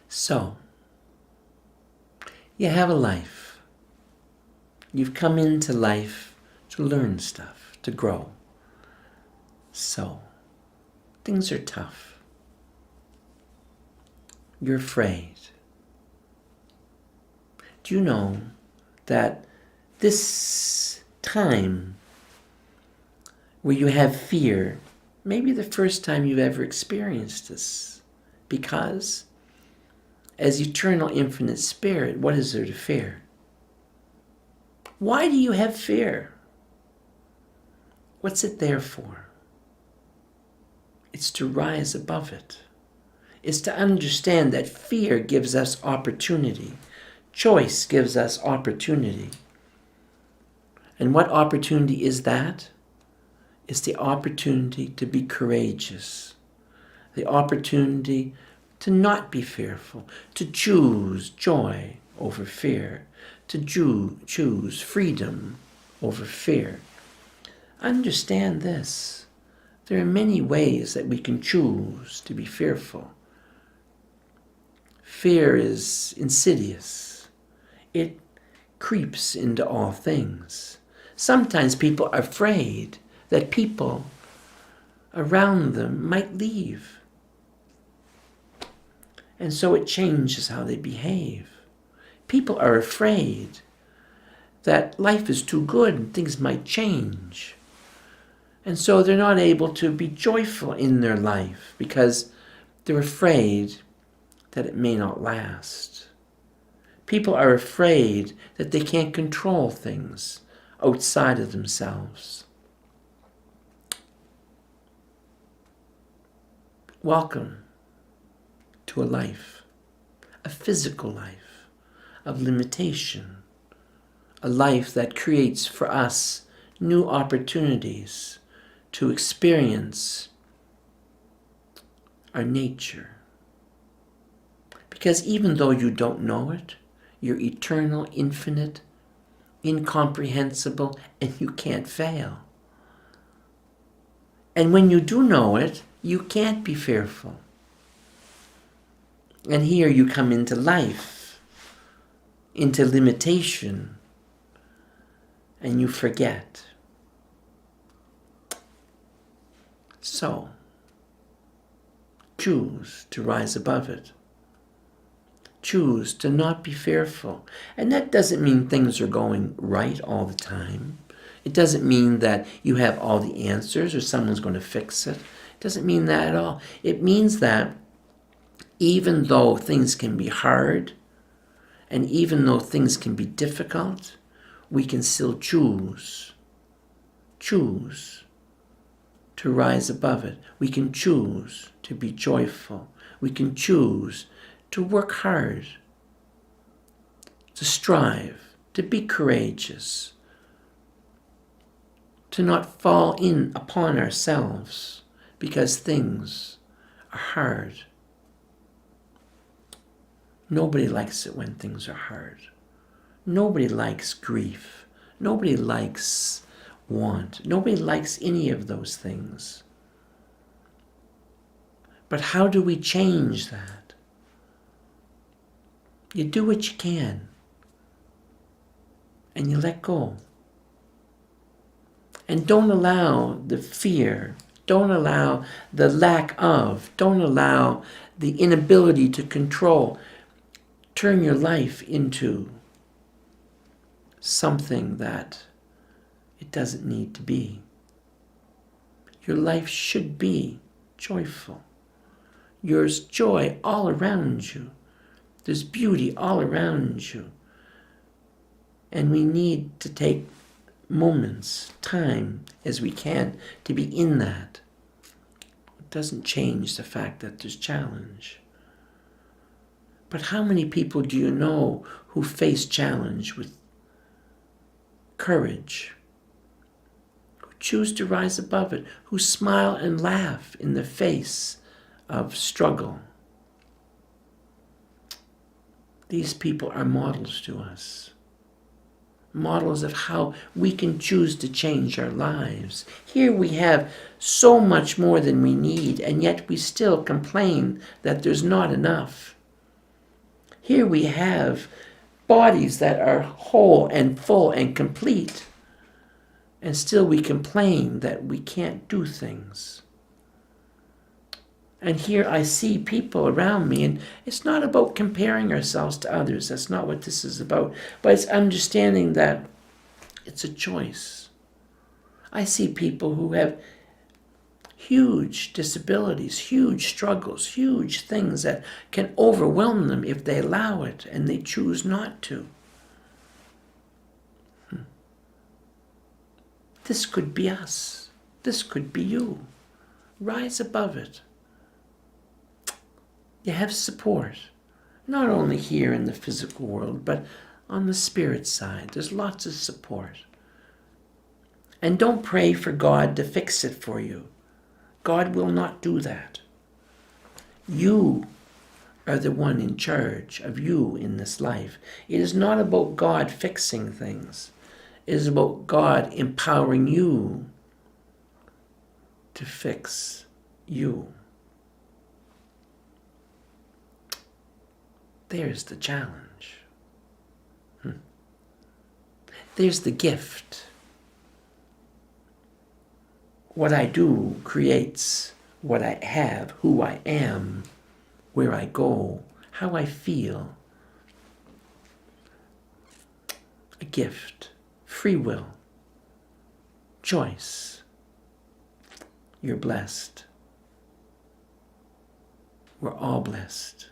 So, you have a life. You've come into life to learn stuff, to grow. So, things are tough. You're afraid. Do you know that this time where you have fear may be the first time you've ever experienced this? Because as eternal infinite spirit, what is there to fear? Why do you have fear? What's it there for? It's to rise above it. It's to understand that fear gives us opportunity. Choice gives us opportunity. And what opportunity is that? It's the opportunity to be courageous. The opportunity to not be fearful. To choose joy over fear. To choose freedom over fear. Understand this. There are many ways that we can choose to be fearful. Fear is insidious. It creeps into all things. Sometimes people are afraid that people around them might leave. And so it changes how they behave. People are afraid that life is too good and things might change. And so they're not able to be joyful in their life because they're afraid that it may not last. People are afraid that they can't control things outside of themselves. Welcome to a life, a physical life of limitation, a life that creates for us new opportunities to experience our nature. Because even though you don't know it, you're eternal, infinite, incomprehensible, and you can't fail. And when you do know it, you can't be fearful. And here you come into life, into limitation, and you forget. So, choose to rise above it. Choose to not be fearful. And that doesn't mean things are going right all the time. It doesn't mean that you have all the answers or someone's going to fix it. It doesn't mean that at all. It means that even though things can be hard, and even though things can be difficult, we can still choose to rise above it. We can choose to be joyful. We can choose to work hard, to strive, to be courageous, to not fall in upon ourselves because things are hard. Nobody likes it when things are hard. Nobody likes grief. Nobody likes want. Nobody likes any of those things. But how do we change that? You do what you can. And you let go. And don't allow the fear, don't allow the lack of, don't allow the inability to control. Turn your life into something that it doesn't need to be. Your life should be joyful. There's joy all around you. There's beauty all around you. And we need to take moments, time, as we can, to be in that. It doesn't change the fact that there's challenge. But how many people do you know who face challenge with courage, who choose to rise above it, who smile and laugh in the face of struggle? These people are models to us. Models of how we can choose to change our lives. Here we have so much more than we need, and yet we still complain that there's not enough. Here we have bodies that are whole and full and complete, and still we complain that we can't do things. And here I see people around me, and it's not about comparing ourselves to others. That's not what this is about. But it's understanding that it's a choice. I see people who have huge disabilities, huge struggles, huge things that can overwhelm them if they allow it, and they choose not to. This could be us. This could be you. Rise above it. You have support, not only here in the physical world, but on the spirit side. There's lots of support. And don't pray for God to fix it for you. God will not do that. You are the one in charge of you in this life. It is not about God fixing things. It is about God empowering you to fix you. There's the challenge. There's the gift. What I do creates what I have, who I am, where I go, how I feel. A gift, free will, choice. You're blessed. We're all blessed.